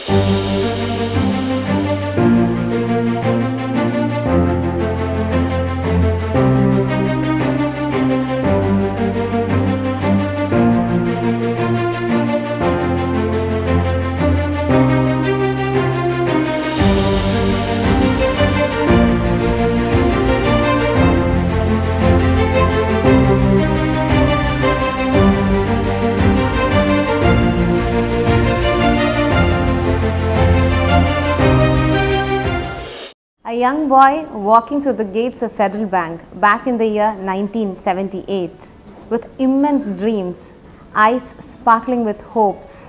A young boy walking through the gates of Federal Bank back in the year 1978 with immense dreams, eyes sparkling with hopes,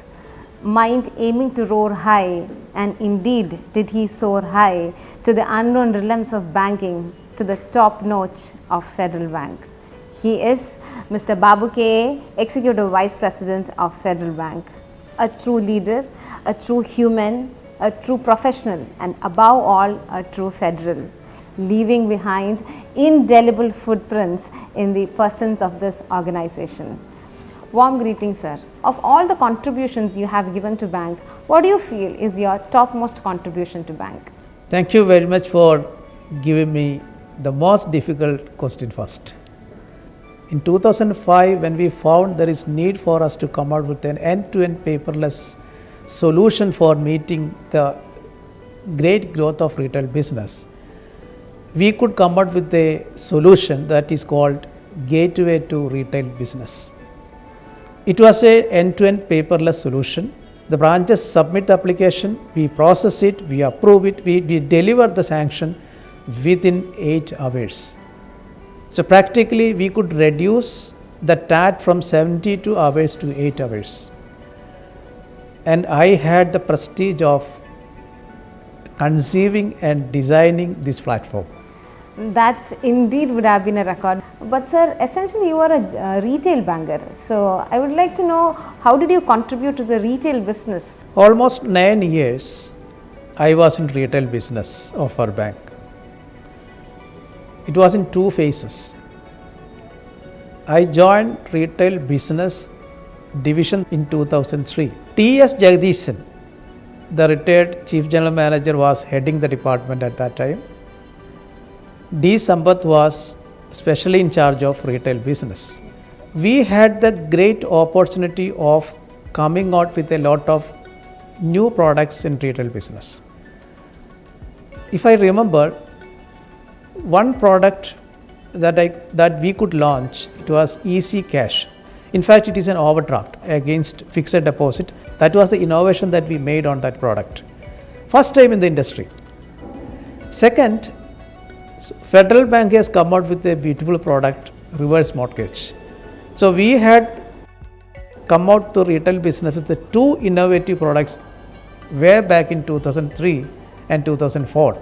mind aiming to roar high, and indeed did he soar high to the unknown realms of banking, to the top notch of Federal Bank. He is Mr. Babu K, Executive Vice President of Federal Bank. A true leader, a true human, a true professional, and above all a true federal, leaving behind indelible footprints in the persons of this organization. Warm greetings, sir. Of all the contributions you have given to bank, what do you feel is your topmost contribution to bank? Thank you very much for giving me the most difficult question first. In 2005, when we found there is need for us to come out with an end-to-end paperless solution for meeting the great growth of retail business, we could come out with a solution that is called Gateway to Retail Business. It was a end-to-end paperless solution. The branches submit the application, we process it, we approve it, we deliver the sanction within 8 hours. So practically we could reduce the TAT from 72 hours to 8 hours. And I had the prestige of conceiving and designing this platform. That indeed would have been a record. But sir, essentially you are a retail banker. So I would like to know, how did you contribute to the retail business? Almost 9 years I was in retail business of our bank. It was in 2 phases. I joined retail business division in 2003. T.S. Jagdishan, the retired Chief General Manager, was heading the department at that time. D. Sampath was specially in charge of retail business. We had the great opportunity of coming out with a lot of new products in retail business. If I remember, one product that we could launch, it was Easy Cash. In fact, it is an overdraft against fixed deposit. That was the innovation that we made on that product. First time in the industry. Second, Federal Bank has come out with a beautiful product, reverse mortgage. So we had come out to retail business with the 2 innovative products way back in 2003 and 2004.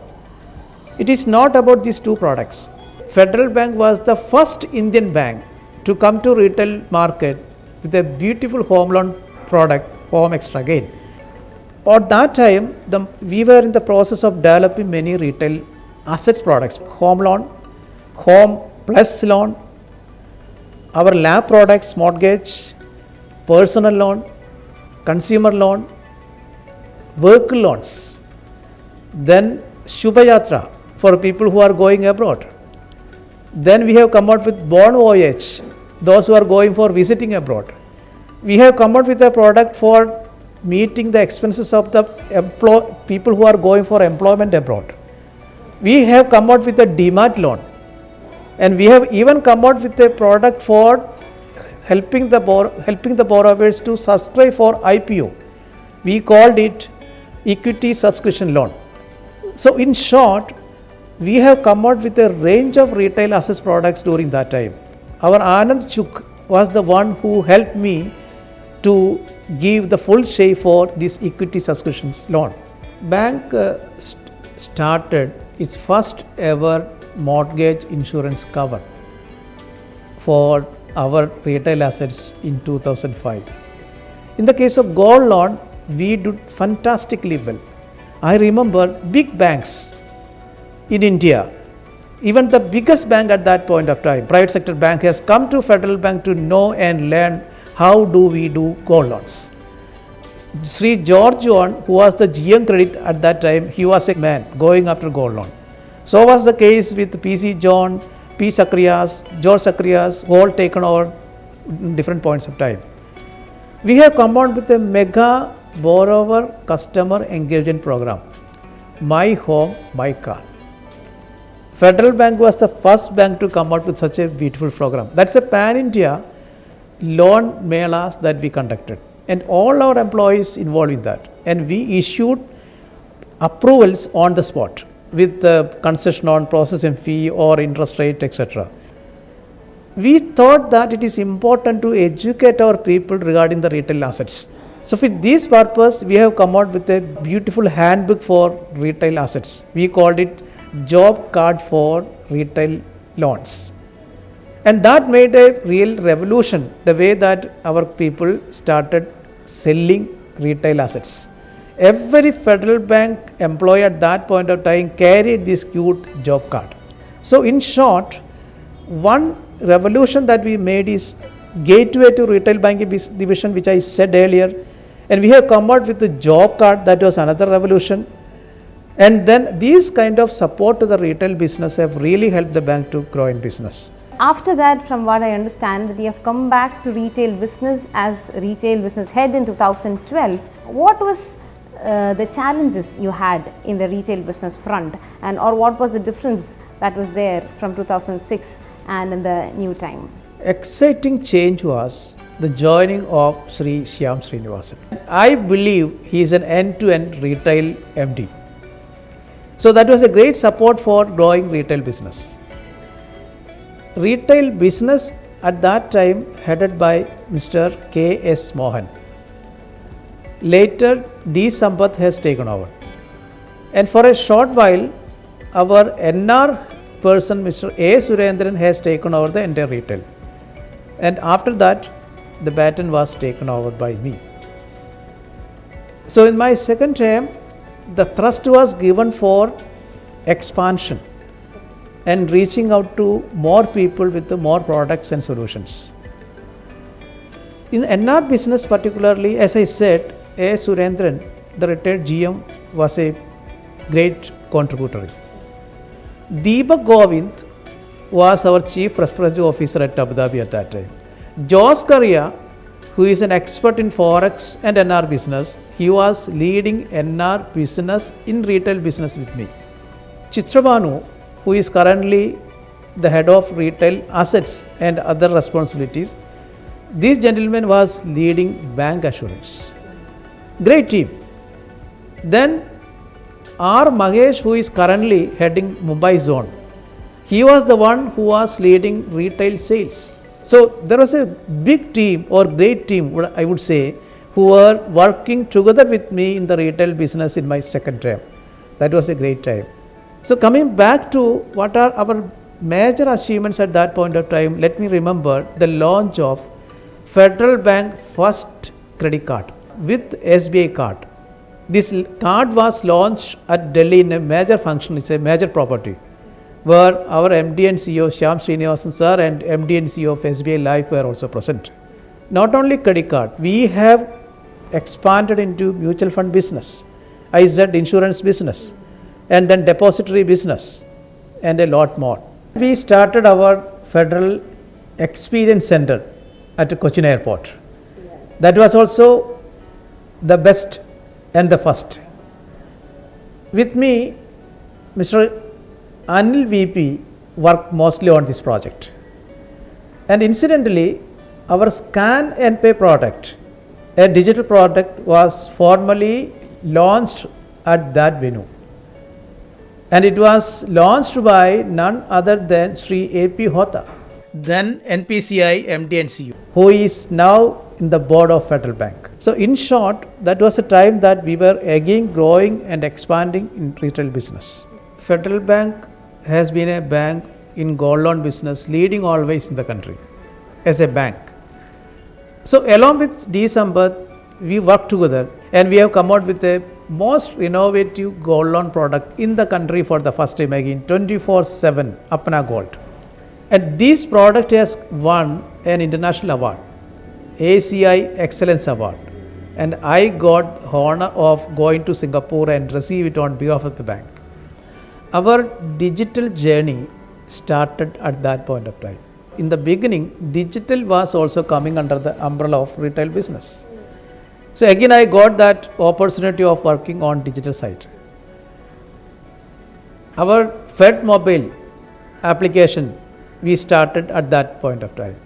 It is not about these 2 products. Federal Bank was the first Indian bank to come to retail market with a beautiful home loan product, Home Extra Gain. At that time, we were in the process of developing many retail assets products, home loan, home plus loan, our LAP products, mortgage, personal loan, consumer loan, vehicle loans, then Shubha Yatra for people who are going abroad. Then we have come out with Born Voyage, those who are going for visiting abroad. We have come out with a product for meeting the expenses of the people who are going for employment abroad. We have come out with a DMAT loan, and we have even come out with a product for helping the borrowers to subscribe for IPO. We called it Equity Subscription Loan. So in short, we have come out with a range of retail assets products during that time. Our Anand Chuk was the one who helped me to give the full shape for this equity subscriptions loan. Bank started its first ever mortgage insurance cover for our retail assets in 2005. In the case of gold loan, we did fantastically well. I remember big banks in India, even the biggest bank at that point of time, private sector bank, has come to Federal Bank to know and learn how do we do gold loans. Sri George John, who was the GM credit at that time, he was a man going after gold loan. So was the case with PC John, P. Sakriyas, George Sakriyas, all taken over different points of time. We have come out with a mega borrower customer engagement program, My Home, My Car. Federal Bank was the first bank to come out with such a beautiful program. That's a pan-India loan melas that we conducted, and all our employees involved in that, and we issued approvals on the spot with the concession on processing fee or interest rate, etc. We thought that it is important to educate our people regarding the retail assets. So for this purpose, we have come out with a beautiful handbook for retail assets. We called it Job Card for Retail Loans. And that made a real revolution, the way that our people started selling retail assets. Every Federal Bank employee at that point of time carried this cute job card. So in short, one revolution that we made is gateway to retail banking division, which I said earlier, and we have come out with the job card. That was another revolution. And then these kind of support to the retail business have really helped the bank to grow in business. After that, from what I understand, that you have come back to retail business as retail business head in 2012. What was the challenges you had in the retail business front, and or what was the difference that was there from 2006 and in the new time? Exciting change was the joining of Sri Shyam Srinivasan. I believe he is an end-to-end retail MD. So that was a great support for growing retail business. Retail business at that time headed by Mr. K.S. Mohan. Later, D. Sampath has taken over. And for a short while, our NR person, Mr. A. Surendran, has taken over the entire retail. And after that, the baton was taken over by me. So in my second term, the thrust was given for expansion and reaching out to more people with the more products and solutions. In NR business particularly, as I said, A. Surendran, the retired GM, was a great contributor. Deepak Govind was our chief representative officer at Abu Dhabi at that time. Jos Karia, who is an expert in Forex and NR business, he was leading NR business in retail business with me. Chitrabanu, who is currently the head of retail assets and other responsibilities, this gentleman was leading bank assurance. Great team. Then R. Mahesh, who is currently heading Mumbai zone, he was the one who was leading retail sales. So there was a big team or great team, I would say, who were working together with me in the retail business in my second term. That was a great time. So coming back to what are our major achievements at that point of time, let me remember the launch of Federal Bank first credit card with SBI card. This card was launched at Delhi in a major function, it's a major property, where our MD and CEO Shyam Srinivasan sir and MD and CEO of SBI Life were also present. Not only credit card, we have expanded into mutual fund business, IZ insurance business, and then depository business, and a lot more. We started our Federal Experience Center at Cochin Airport. That was also the best and the first. With me, Mr. Anil VP worked mostly on this project. And incidentally, our Scan and Pay product, a digital product, was formally launched at that venue. And it was launched by none other than Sri A.P. Hota, then NPCI MD and CEO, who is now in the board of Federal Bank. So in short, that was a time that we were again growing and expanding in retail business. Federal Bank has been a bank in gold loan business, leading always in the country as a bank. So along with D. Sampath, we worked together and we have come out with a most innovative gold loan product in the country for the first time again, 24/7 Apna Gold. And this product has won an international award, ACI Excellence Award, and I got honor of going to Singapore and receive it on behalf of the bank. Our digital journey started at that point of time. In the beginning, digital was also coming under the umbrella of retail business. So again, I got that opportunity of working on digital side. Our Fed mobile application, we started at that point of time.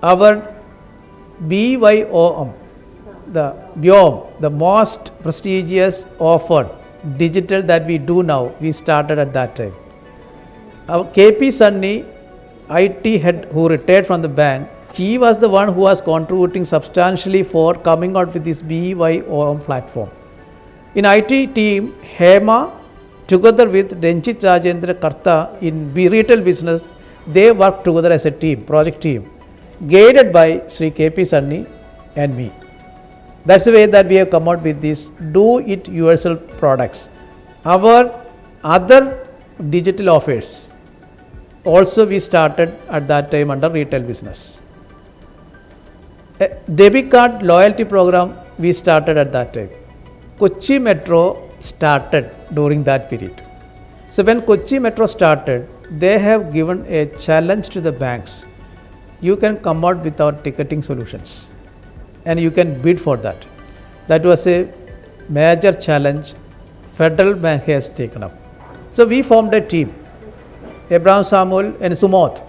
Our BYOM, the most prestigious offer digital that we do now, we started at that time. Our KP Sunny, IT head who retired from the bank, he was the one who was contributing substantially for coming out with this BYOM platform. In IT team, Hema, together with Renjit Rajendra Karta in retail business, they worked together as a team, project team, guided by Sri KP Sunny and me. That's the way that we have come out with these do-it-yourself products. Our other digital offers also we started at that time under retail business. A debit card loyalty program we started at that time. Kochi Metro started during that period. So when Kochi Metro started, they have given a challenge to the banks. You can come out with our ticketing solutions and you can bid for that. That was a major challenge Federal Bank has taken up. So we formed a team. Abraham Samuel and Sumoth,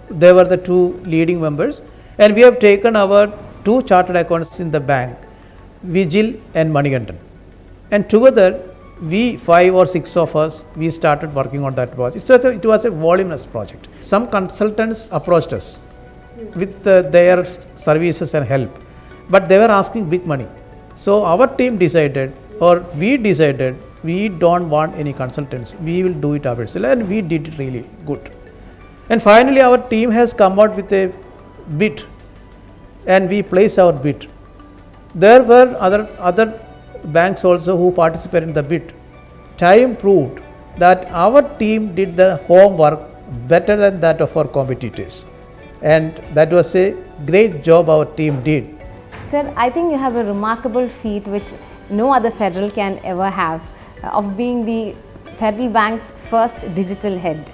they were the two leading members, and we have taken our two chartered accountants in the bank, Vijil and Manigandan. And together, we 5 or 6 of us, we started working on that project. So it was a voluminous project. Some consultants approached us with their services and help, but they were asking big money. So our team decided, or we decided, we don't want any consultants, we will do it ourselves, and we did it really good. And finally our team has come out with a bid and we placed our bid. There were other banks also who participated in the bid. Time proved that our team did the homework better than that of our competitors, and that was a great job our team did. Sir, I think you have a remarkable feat which no other federal can ever have, of being the Federal Bank's first digital head.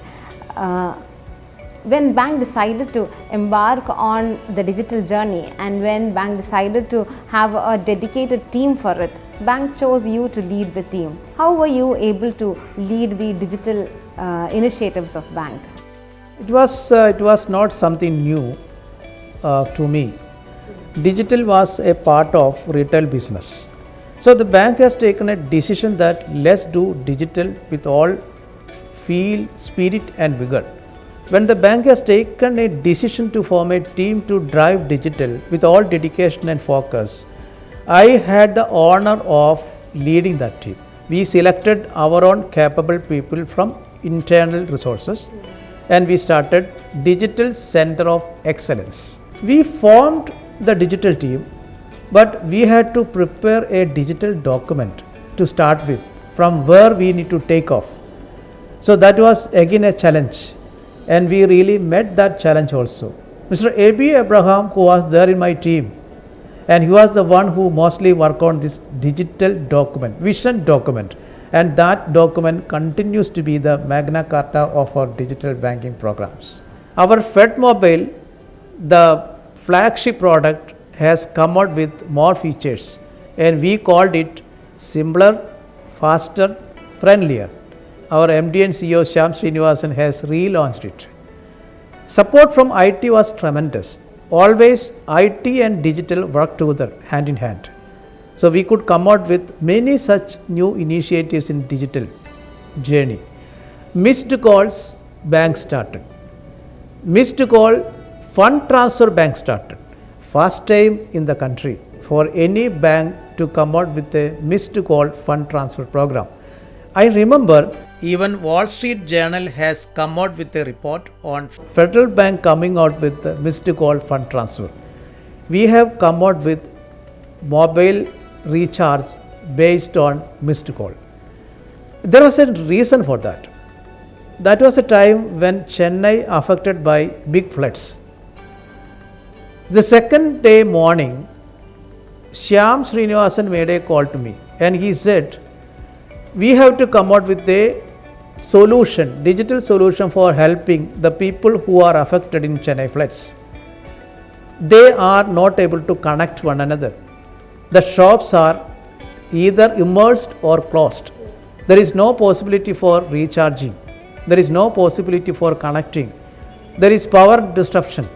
When bank decided to embark on the digital journey, and when bank decided to have a dedicated team for it, bank chose you to lead the team. How were you able to lead the digital initiatives of bank? It was not something new to me. Digital was a part of retail business. So the bank has taken a decision that let's do digital with all feel, spirit and vigor. When the bank has taken a decision to form a team to drive digital with all dedication and focus, I had the honor of leading that team. We selected our own capable people from internal resources and we started Digital Center of Excellence. We formed the digital team, but we had to prepare a digital document to start with, from where we need to take off. So that was again a challenge, and we really met that challenge also. Mr. A.B. Abraham, who was there in my team, and he was the one who mostly worked on this digital document, vision document, and that document continues to be the Magna Carta of our digital banking programs. Our Fed Mobile, the flagship product, has come out with more features, and we called it simpler, faster, friendlier. Our MD and CEO Shyam Srinivasan has relaunched it. Support from IT was tremendous. Always IT and digital work together hand in hand. So we could come out with many such new initiatives in digital journey. Missed calls bank started. Missed call fund transfer bank started. First time in the country for any bank to come out with a missed call fund transfer program. I remember even Wall Street Journal has come out with a report on Federal Bank coming out with the missed call fund transfer. We have come out with mobile recharge based on missed call. There was a reason for that. That was a time when Chennai affected by big floods. The second day morning, Shyam Srinivasan made a call to me and he said, we have to come out with a solution, digital solution for helping the people who are affected in Chennai floods. They are not able to connect one another. The shops are either immersed or closed. There is no possibility for recharging. There is no possibility for connecting. There is power disruption.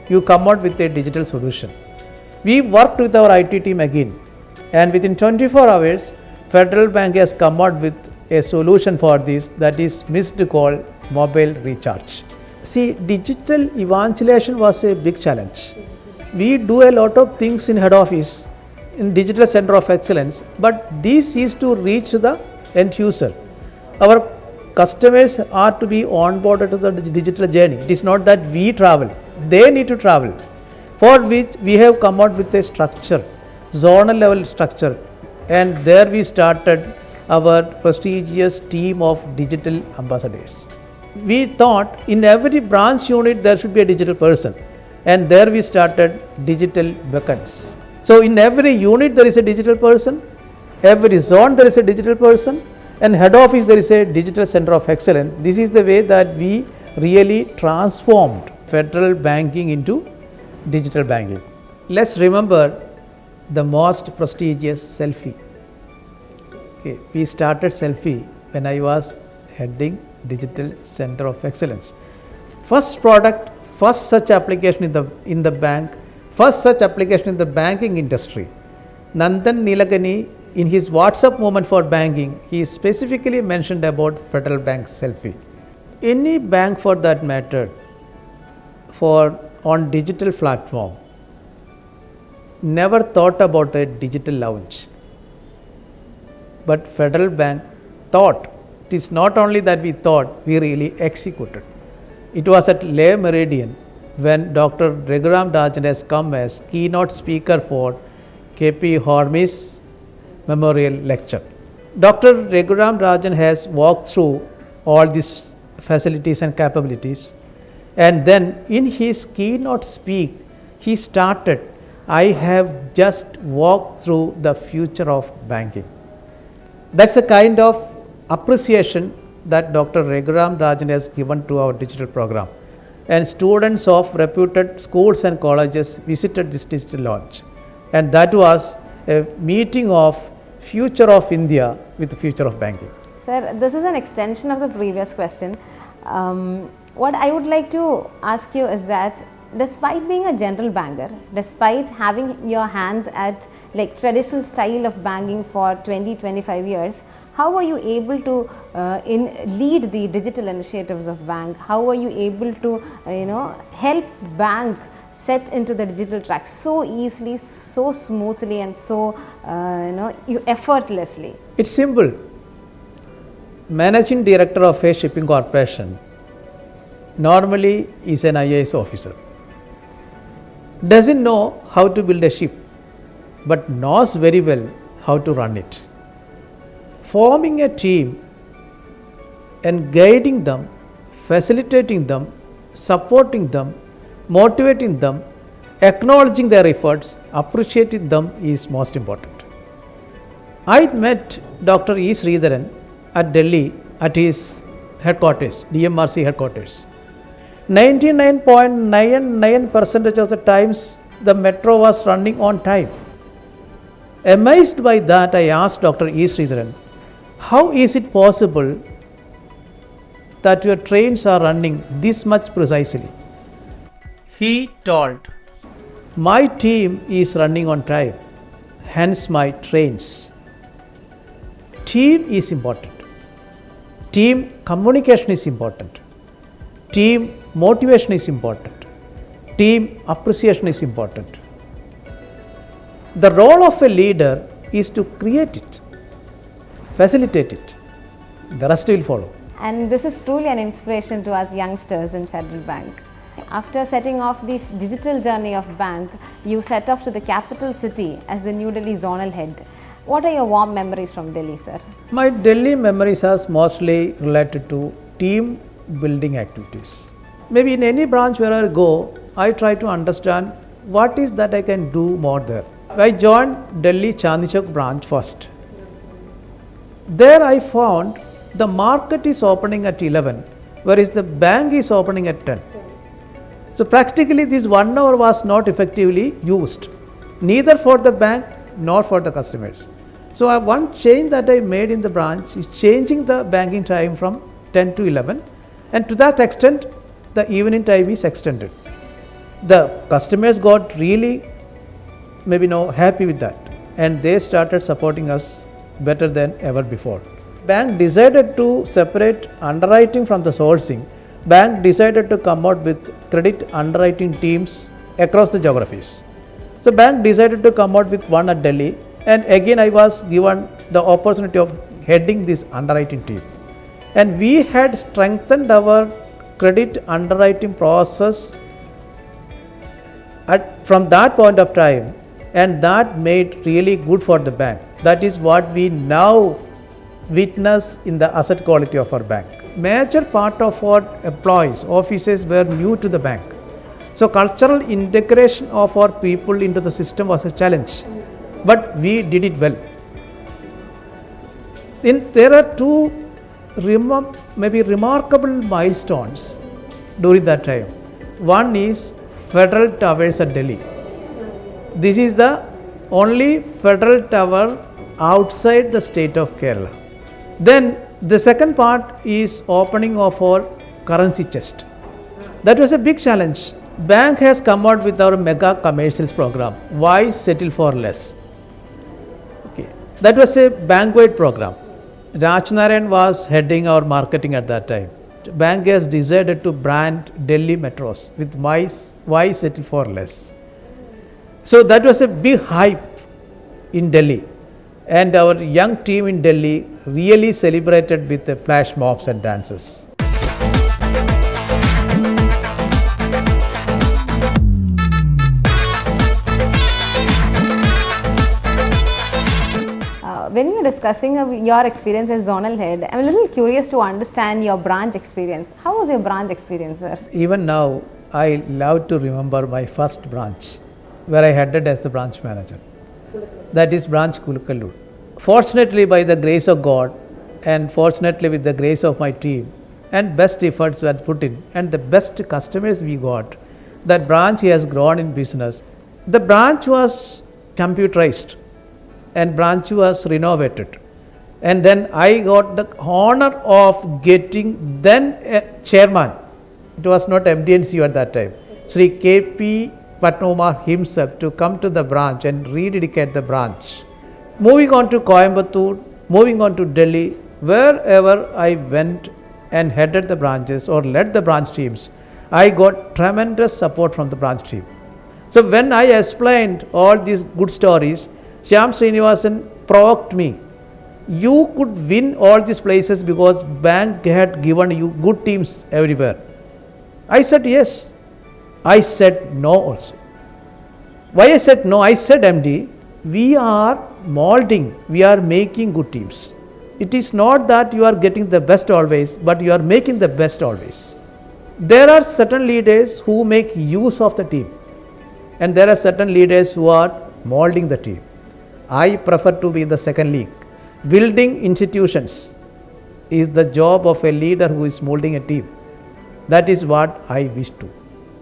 You come out with a digital solution. We worked with our IT team again, and within 24 hours, Federal Bank has come out with a solution for this, that is missed call mobile recharge. See, digital evangelization was a big challenge. We do a lot of things in head office, in digital center of excellence, but this is to reach the end user. Our customers are to be onboarded to the digital journey. It is not that we travel, they need to travel, for which we have come out with a structure, zonal level structure, and there we started our prestigious team of digital ambassadors. We thought in every branch unit there should be a digital person, and there we started digital beacons. So in every unit there is a digital person, every zone there is a digital person, and head office there is a digital center of excellence. This is the way that we really transformed federal banking into digital banking. Let's remember the most prestigious selfie. Okay, we started selfie when I was heading digital center of excellence. First product, first such application in the bank, first such application in the banking industry. Nandan Nilakani, in his WhatsApp moment for banking, he specifically mentioned about Federal Bank selfie. Any bank for that matter, on digital platform, never thought about a digital lounge. But Federal Bank thought. It is not only that we thought, we really executed. It was at Le Meridian when Dr. Raghuram Rajan has come as keynote speaker for KP Hormy's memorial lecture. Dr. Raghuram Rajan has walked through all these facilities and capabilities, and then in his keynote speak, he started, I have just walked through the future of banking. That's the kind of appreciation that Dr. Raghuram Rajan has given to our digital program. And students of reputed schools and colleges visited this digital launch. And that was a meeting of future of India with the future of banking. Sir, this is an extension of the previous question. What I would like to ask you is that despite being a general banker, despite having your hands at like traditional style of banking for 20-25 years, how were you able to lead the digital initiatives of bank? How were you able to help bank set into the digital track so easily, so smoothly, and so effortlessly? It's simple. Managing director of a shipping corporation normally is an IAS officer. Doesn't know how to build a ship, but knows very well how to run it. Forming a team and guiding them, facilitating them, supporting them, motivating them, acknowledging their efforts, appreciating them is most important. I met Dr. E. Sridharan at Delhi at his headquarters, DMRC headquarters. 99.99% of the times the metro was running on time. Amazed by that, I asked Dr. E. Sridharan, how is it possible that your trains are running this much precisely? He told, my team is running on time, hence my trains. Team is important. Team communication is important. Team motivation is important. Team appreciation is important. The role of a leader is to create it, facilitate it. The rest will follow. And this is truly an inspiration to us youngsters in Federal Bank. After setting off the digital journey of bank, you set off to the capital city as the New Delhi zonal head. What are your warm memories from Delhi, sir? My Delhi memories are mostly related to team building activities. Maybe in any branch where I go, I try to understand what is that I can do more there. I joined Delhi Chandni Chowk branch first. There I found the market is opening at 11, whereas the bank is opening at 10. So practically this 1 hour was not effectively used, neither for the bank nor for the customers. So one change that I made in the branch is changing the banking time from 10 to 11, and to that extent the evening time is extended. The customers got really happy with that, and they started supporting us better than ever before. Bank decided to separate underwriting from the sourcing. Bank decided to come out with credit underwriting teams across the geographies. So bank decided to come out with one at Delhi, and again I was given the opportunity of heading this underwriting team. And we had strengthened our credit underwriting process from that point of time, and that made really good for the bank. That is what we now witness in the asset quality of our bank. Major part of our employees, officers were new to the bank. So cultural integration of our people into the system was a challenge, but we did it well. There are two remarkable milestones during that time. One is Federal Towers at Delhi. This is the only federal tower outside the state of Kerala. Then the second part is opening of our currency chest. That was a big challenge. Bank has come out with our mega commercials program. Why settle for less? Okay. That was a bank-wide program. Rajnarayan was heading our marketing at that time. Bank has decided to brand Delhi metros with why settle for less. So that was a big hype in Delhi, and our young team in Delhi really celebrated with the flash mobs and dances. When you're discussing your experience as zonal head, I'm a little curious to understand your branch experience. How was your branch experience, sir? Even now, I love to remember my first branch, where I headed as the branch manager. That is branch Kulukallur. Fortunately, by the grace of God, and fortunately with the grace of my team, and best efforts were put in, and the best customers we got, that branch has grown in business. The branch was computerized, and branch was renovated, and then I got the honor of getting then a chairman. It was not MDNCU at that time, Sri KP Patnoma himself, to come to the branch and rededicate the branch. Moving on to Coimbatore, moving on to Delhi, wherever I went and headed the branches or led the branch teams, I got tremendous support from the branch team. So when I explained all these good stories, Shyam Srinivasan provoked me. You could win all these places because bank had given you good teams everywhere. I said yes. I said no also. Why I said no? I said, MD, we are molding, we are making good teams. It is not that you are getting the best always, but you are making the best always. There are certain leaders who make use of the team, and there are certain leaders who are molding the team. I prefer to be in the second league. Building institutions is the job of a leader who is molding a team. That is what I wish to.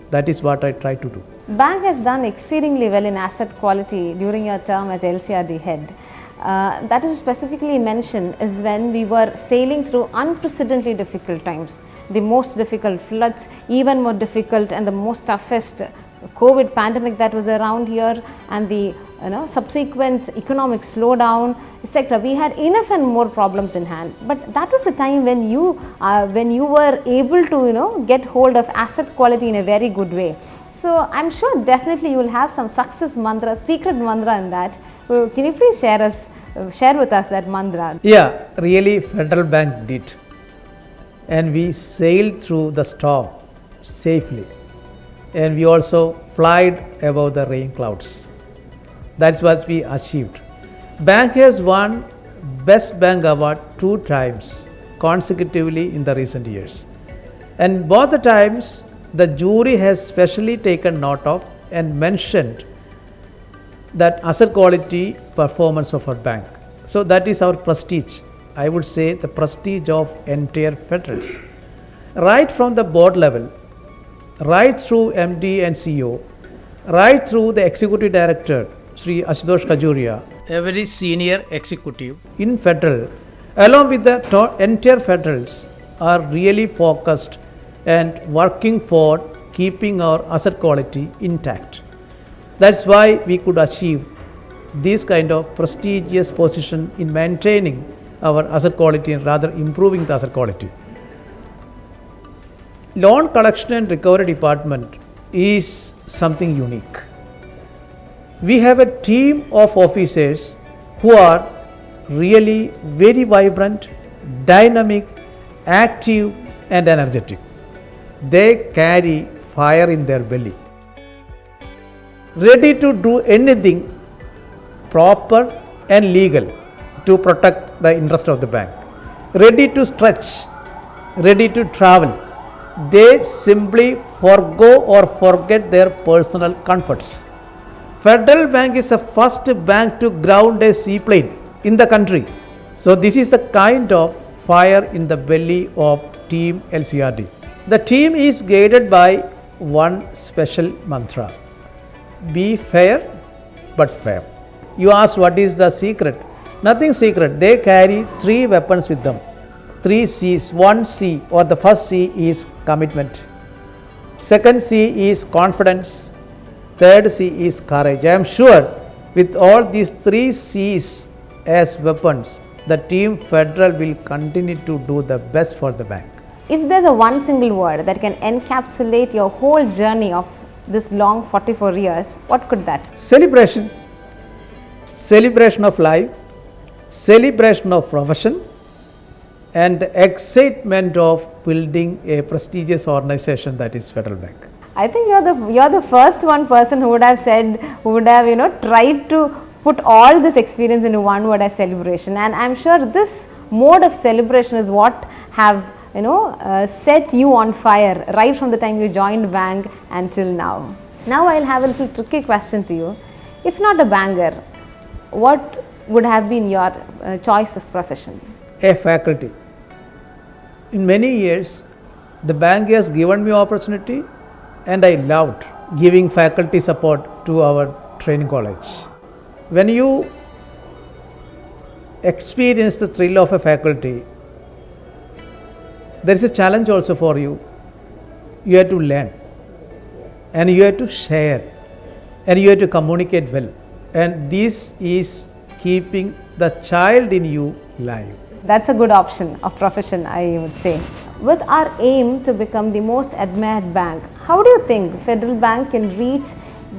That is what I try to do. Bank has done exceedingly well in asset quality during your term as LCRD head. That is specifically mentioned is when we were sailing through unprecedentedly difficult times. The most difficult floods, even more difficult, and the most toughest COVID pandemic that was around here, and the subsequent economic slowdown, etc. We had enough and more problems in hand. But that was the time when you were able to get hold of asset quality in a very good way. So I'm sure definitely you will have some success mantra, secret mantra in that. Can you please share with us that mantra? Yeah, really Federal Bank did. And we sailed through the storm safely. And we also flied above the rain clouds. That's what we achieved. Bank has won Best Bank Award 2 times consecutively in the recent years. And both the times, the jury has specially taken note of and mentioned that asset quality performance of our bank. So that is our prestige. I would say the prestige of entire federals. Right from the board level, right through MD and CEO, right through the executive director, Sri Ashutosh Khajuria, a very senior executive in federal, along with the entire federals, are really focused and working for keeping our asset quality intact. That's why we could achieve this kind of prestigious position in maintaining our asset quality and rather improving the asset quality. Loan collection and recovery department is something unique. We have a team of officers who are really very vibrant, dynamic, active and energetic. They carry fire in their belly, ready to do anything proper and legal to protect the interest of the bank, ready to stretch, ready to travel. They simply forgo or forget their personal comforts. Federal Bank is the first bank to ground a seaplane in the country. So this is the kind of fire in the belly of Team LCRD. The team is guided by one special mantra: be fair but fair. You ask what is the secret? Nothing secret. They carry 3 weapons with them. 3 C's. 1 C or the first C is commitment. Second C is confidence. Third C is courage. I am sure with all these 3 C's as weapons, the team federal will continue to do the best for the bank. If there's a one single word that can encapsulate your whole journey of this long 44 years, what could that? Celebration. Celebration of life, celebration of profession, and the excitement of building a prestigious organization that is Federal Bank. I think you're the first one person who would have said, who would have tried to put all this experience into one word as celebration, and I'm sure this mode of celebration is what have set you on fire right from the time you joined bank until now. Now I'll have a little tricky question to you. If not a banker, what would have been your choice of profession? A faculty. In many years, the bank has given me opportunity and I loved giving faculty support to our training college. When you experience the thrill of a faculty, there is a challenge also for you. You have to learn and you have to share and you have to communicate well. And this is keeping the child in you live. That's a good option of profession, I would say. With our aim to become the most admired bank, how do you think Federal Bank can reach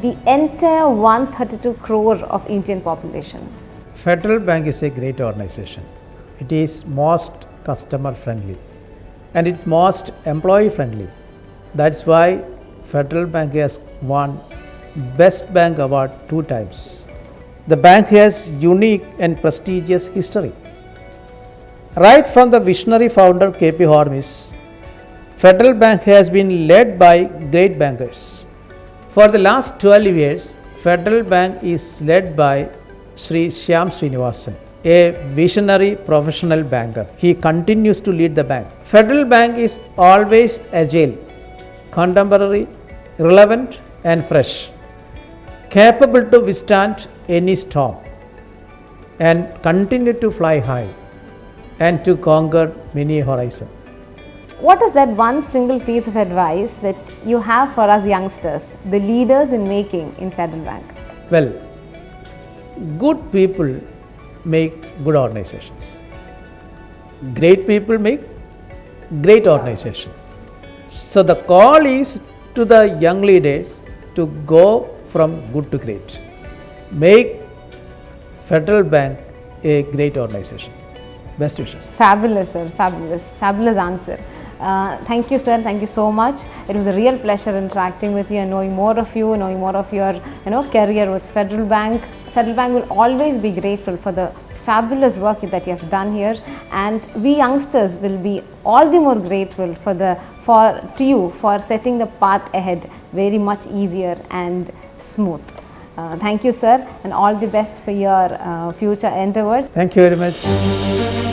the entire 132 crore of Indian population? Federal Bank is a great organization. It is most customer friendly and it's most employee friendly. That's why Federal Bank has won Best Bank Award 2 times. The bank has unique and prestigious history. Right from the visionary founder K.P. Hormis, Federal Bank has been led by great bankers. For the last 12 years, Federal Bank is led by Sri Shyam Srinivasan, a visionary professional banker. He continues to lead the bank. Federal Bank is always agile, contemporary, relevant and fresh, capable to withstand any storm and continue to fly high and to conquer many horizons. What is that one single piece of advice that you have for us youngsters, the leaders in making in Federal Bank? Well, good people make good organizations. Great people make great organizations. So the call is to the young leaders to go from good to great. Make Federal Bank a great organization. Best wishes. Fabulous, sir. Fabulous answer. Thank you, sir. Thank you so much. It was a real pleasure interacting with you and knowing more of you, knowing more of your career with Federal Bank. Federal Bank will always be grateful for the fabulous work that you have done here, and we youngsters will be all the more grateful to you for setting the path ahead very much easier and smooth. Thank you, sir, and all the best for your future endeavors. Thank you very much.